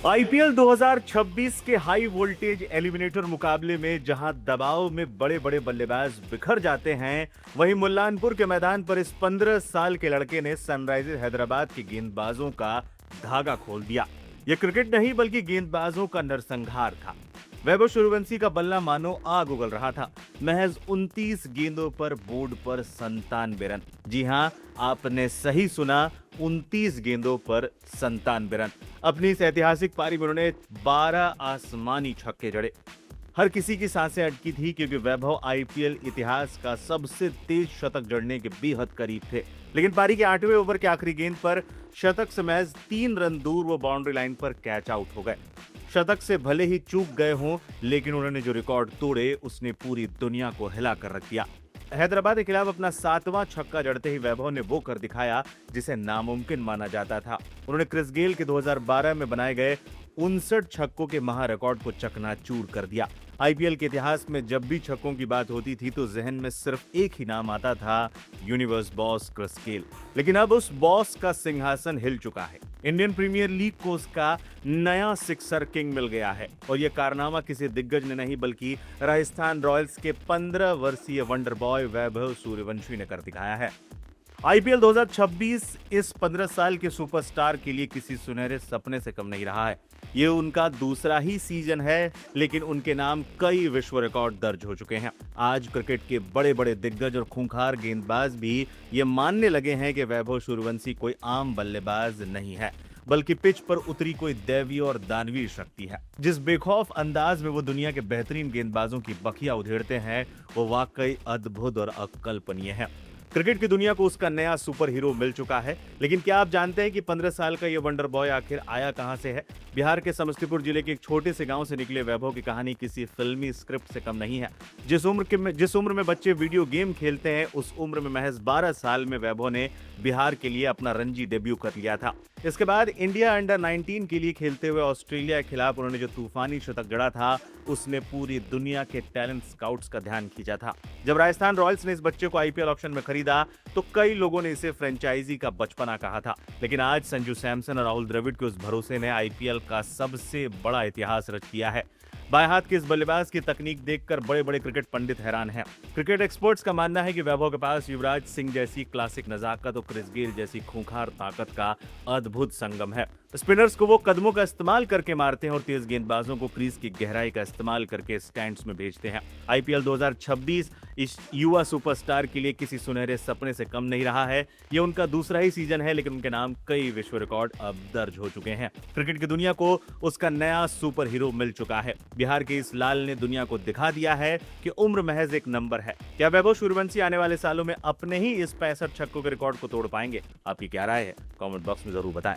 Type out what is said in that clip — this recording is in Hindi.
आईपीएल 2026 के हाई वोल्टेज एलिमिनेटर मुकाबले में जहां दबाव में बड़े बड़े बल्लेबाज बिखर जाते हैं, वहीं मुल्लानपुर के मैदान पर इस 15 साल के लड़के ने सनराइजर्स हैदराबाद के गेंदबाजों का धागा खोल दिया। यह क्रिकेट नहीं बल्कि गेंदबाजों का नरसंहार था। वैभव सूर्यवंशी का बल्ला मानो आग उगल रहा था। महज 29 गेंदों पर बोर्ड पर 97 रन। जी हां, आपने सही सुना, 29 गेंदों पर 97 रन। अपनी इस ऐतिहासिक पारी में उन्होंने 12 आसमानी छक्के जड़े। हर किसी की सांसें अटकी थी क्योंकि वैभव आईपीएल इतिहास का सबसे तेज शतक जड़ने के बेहद करीब थे। लेकिन पारी के 8वें ओवर के आखिरी गेंद पर शतक से महज 3 रन दूर वो बाउंड्री लाइन पर कैच आउट हो गए। शतक से भले ही चूक गए हों, लेकिन उन्होंने जो रिकॉर्ड तोड़े उसने पूरी दुनिया को हिला कर रख दिया। हैदराबाद के खिलाफ अपना 7वां छक्का जड़ते ही वैभव ने वो कर दिखाया जिसे नामुमकिन माना जाता था। उन्होंने क्रिस गेल के 2012 में बनाए गए 59 छक्कों के महा रिकॉर्ड को चकनाचूर कर दिया। आईपीएल के इतिहास में जब भी छक्कों की बात होती थी तो जहन में सिर्फ एक ही नाम आता था, यूनिवर्स बॉस क्रिस गेल। लेकिन अब उस बॉस का सिंहासन हिल चुका है। इंडियन प्रीमियर लीग को उसका नया सिक्सर किंग मिल गया है और यह कारनामा किसी दिग्गज ने नहीं बल्कि राजस्थान रॉयल्स के 15 वर्षीय वंडर बॉय वैभव सूर्यवंशी ने कर दिखाया है। आईपीएल 2026 इस 15 साल के सुपरस्टार के लिए किसी सुनहरे सपने से कम नहीं रहा है। ये उनका दूसरा ही सीजन है, लेकिन उनके नाम कई विश्व रिकॉर्ड दर्ज हो चुके हैं। आज क्रिकेट के बड़े बड़े दिग्गज और खूंखार गेंदबाज भी ये मानने लगे हैं कि वैभव सूर्यवंशी कोई आम बल्लेबाज नहीं है, बल्कि पिच पर उतरी कोई दैवीय और दानवीय शक्ति है। जिस बेखौफ अंदाज में वो दुनिया के बेहतरीन गेंदबाजों की बखिया उधेड़ते हैं, वो वाकई अद्भुत और अकल्पनीय है। क्रिकेट की दुनिया को उसका नया सुपर हीरो मिल चुका है। लेकिन क्या आप जानते हैं कि 15 साल का ये वंडर बॉय आखिर आया कहां से है? बिहार के समस्तीपुर जिले के एक छोटे से गांव से निकले वैभव की कहानी किसी फिल्मी स्क्रिप्ट से कम नहीं है। जिस उम्र में बच्चे वीडियो गेम खेलते हैं, उस उम्र में महज 12 साल में वैभव ने बिहार के लिए अपना रणजी डेब्यू कर लिया था। इसके बाद इंडिया अंडर 19 के लिए खेलते हुए ऑस्ट्रेलिया के खिलाफ उन्होंने जो तूफानी शतक जड़ा था, उसने पूरी दुनिया के टैलेंट स्काउट्स का ध्यान खींचा था। जब राजस्थान रॉयल्स ने इस बच्चे को आईपीएल ऑक्शन में खरीदा तो कई लोगों ने इसे फ्रेंचाइजी का बचपना कहा था। लेकिन आज संजू सैमसन और राहुल द्रविड़ के उस भरोसे ने आईपीएल का सबसे बड़ा इतिहास रच दिया है। बाएं हाथ के इस बल्लेबाज की तकनीक देखकर बड़े बड़े क्रिकेट पंडित हैरान हैं। क्रिकेट एक्सपर्ट्स का मानना है कि वैभव के पास युवराज सिंह जैसी क्लासिक नजाकत और क्रिस गेल जैसी खूंखार ताकत का अद्भुत संगम है। स्पिनर्स को वो कदमों का इस्तेमाल करके मारते हैं और तेज गेंदबाजों को क्रीज की गहराई का इस्तेमाल करके स्टैंड्स में भेजते हैं। आईपीएल 2026 इस युवा सुपरस्टार के लिए किसी सुनहरे सपने से कम नहीं रहा है। ये उनका दूसरा ही सीजन है, लेकिन उनके नाम कई विश्व रिकॉर्ड अब दर्ज हो चुके हैं। क्रिकेट की दुनिया को उसका नया सुपर हीरो मिल चुका है। बिहार के इस लाल ने दुनिया को दिखा दिया है कि उम्र महज एक नंबर है। क्या वैभव सूर्यवंशी आने वाले सालों में अपने ही इस 65 छक्कों के रिकॉर्ड को तोड़ पाएंगे? आपकी क्या राय है? कमेंट बॉक्स में जरूर बताएं।